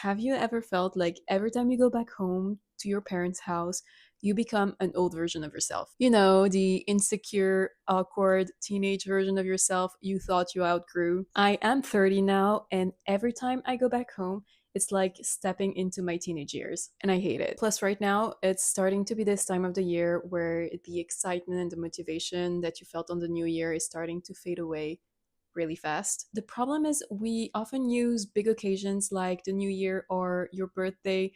have you ever felt like every time you go back home to your parents' house, you become an old version of yourself? You know, the insecure, awkward teenage version of yourself you thought you outgrew. I am 30 now, and every time I go back home, it's like stepping into my teenage years, and I hate it. Plus, right now, it's starting to be this time of the year where the excitement and the motivation that you felt on the new year is starting to fade away really fast. The problem is we often use big occasions like the new year or your birthday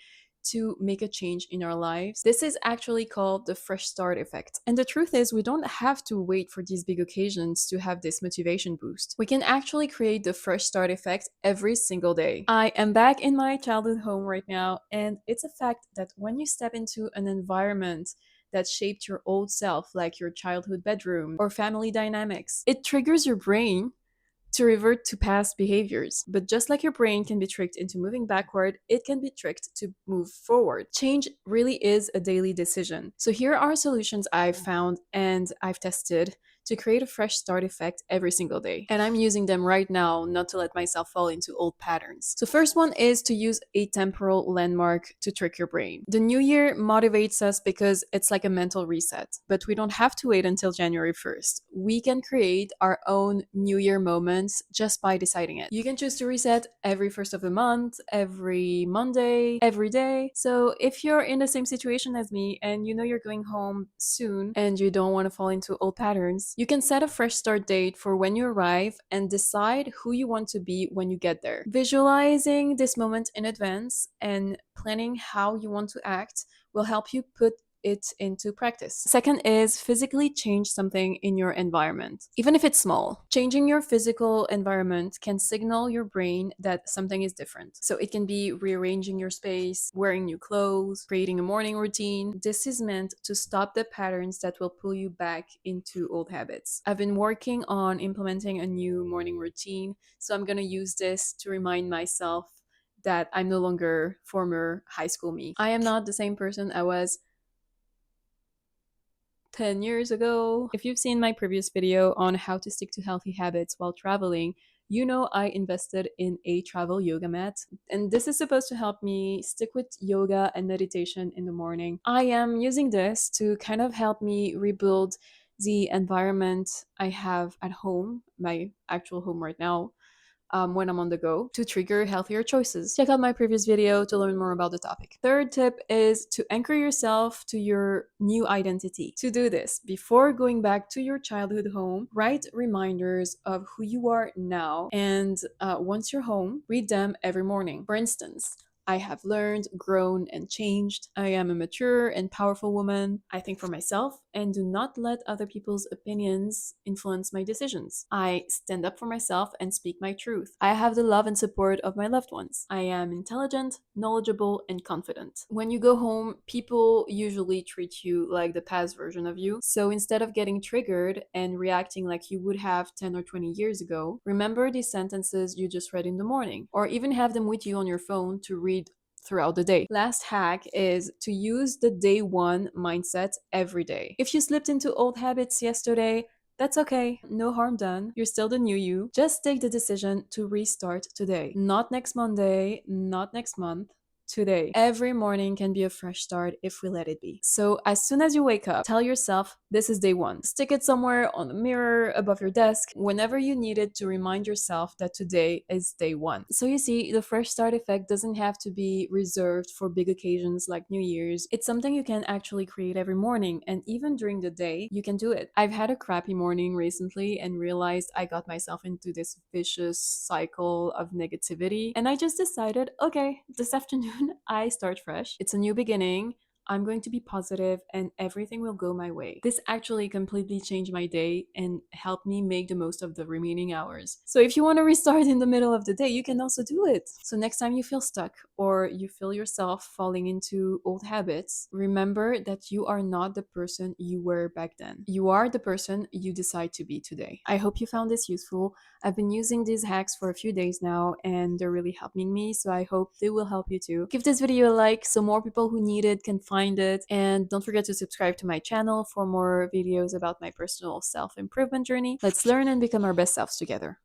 to make a change in our lives. This is actually called the fresh start effect. And the truth is, we don't have to wait for these big occasions to have this motivation boost. We can actually create the fresh start effect every single day. I am back in my childhood home right now, and it's a fact that when you step into an environment that shaped your old self, like your childhood bedroom or family dynamics, it triggers your brain to revert to past behaviors. But just like your brain can be tricked into moving backward, it can be tricked to move forward. Change really is a daily decision. So here are solutions I've found and I've tested to create a fresh start effect every single day. And I'm using them right now not to let myself fall into old patterns. So first one is to use a temporal landmark to trick your brain. The new year motivates us because it's like a mental reset, but we don't have to wait until January 1st. We can create our own new year moments just by deciding it. You can choose to reset every first of the month, every Monday, every day. So if you're in the same situation as me and you know you're going home soon and you don't want to fall into old patterns, you can set a fresh start date for when you arrive and decide who you want to be when you get there. Visualizing this moment in advance and planning how you want to act will help you put it into practice. Second is physically change something in your environment, even if it's small. Changing your physical environment can signal your brain that something is different. So it can be rearranging your space, wearing new clothes, creating a morning routine. This is meant to stop the patterns that will pull you back into old habits. I've been working on implementing a new morning routine, so I'm going to use this to remind myself that I'm no longer former high school me. I am not the same person I was 10 years ago. If you've seen my previous video on how to stick to healthy habits while traveling, you know I invested in a travel yoga mat, and this is supposed to help me stick with yoga and meditation in the morning. I am using this to kind of help me rebuild the environment I have at home, my actual home right now, when I'm on the go to trigger healthier choices. Check out my previous video to learn more about the topic. Third tip is to anchor yourself to your new identity. To do this, before going back to your childhood home, write reminders of who you are now, and once you're home, read them every morning. For instance, I have learned, grown, and changed. I am a mature and powerful woman. I think for myself and do not let other people's opinions influence my decisions. I stand up for myself and speak my truth. I have the love and support of my loved ones. I am intelligent, knowledgeable, and confident. When you go home, people usually treat you like the past version of you. So instead of getting triggered and reacting like you would have 10 or 20 years ago, remember these sentences you just read in the morning, or even have them with you on your phone to read throughout the day. Last hack is to use the day one mindset every day. If you slipped into old habits yesterday, that's okay. No harm done. You're still the new you. Just take the decision to restart today. Not next Monday, not next month. Today. Every morning can be a fresh start if we let it be. So, as soon as you wake up, tell yourself this is day one. Stick it somewhere on the mirror, above your desk, whenever you need it to remind yourself that today is day one. So, you see, the fresh start effect doesn't have to be reserved for big occasions like New Year's. It's something you can actually create every morning, and even during the day, you can do it. I've had a crappy morning recently and realized I got myself into this vicious cycle of negativity, and I just decided, okay, this afternoon I start fresh. It's a new beginning. I'm going to be positive and everything will go my way. This actually completely changed my day and helped me make the most of the remaining hours. So if you want to restart in the middle of the day, you can also do it. So next time you feel stuck or you feel yourself falling into old habits, remember that you are not the person you were back then. You are the person you decide to be today. I hope you found this useful. I've been using these hacks for a few days now and they're really helping me, so I hope they will help you too. Give this video a like so more people who need it can find it, and don't forget to subscribe to my channel for more videos about my personal self-improvement journey. Let's learn and become our best selves together.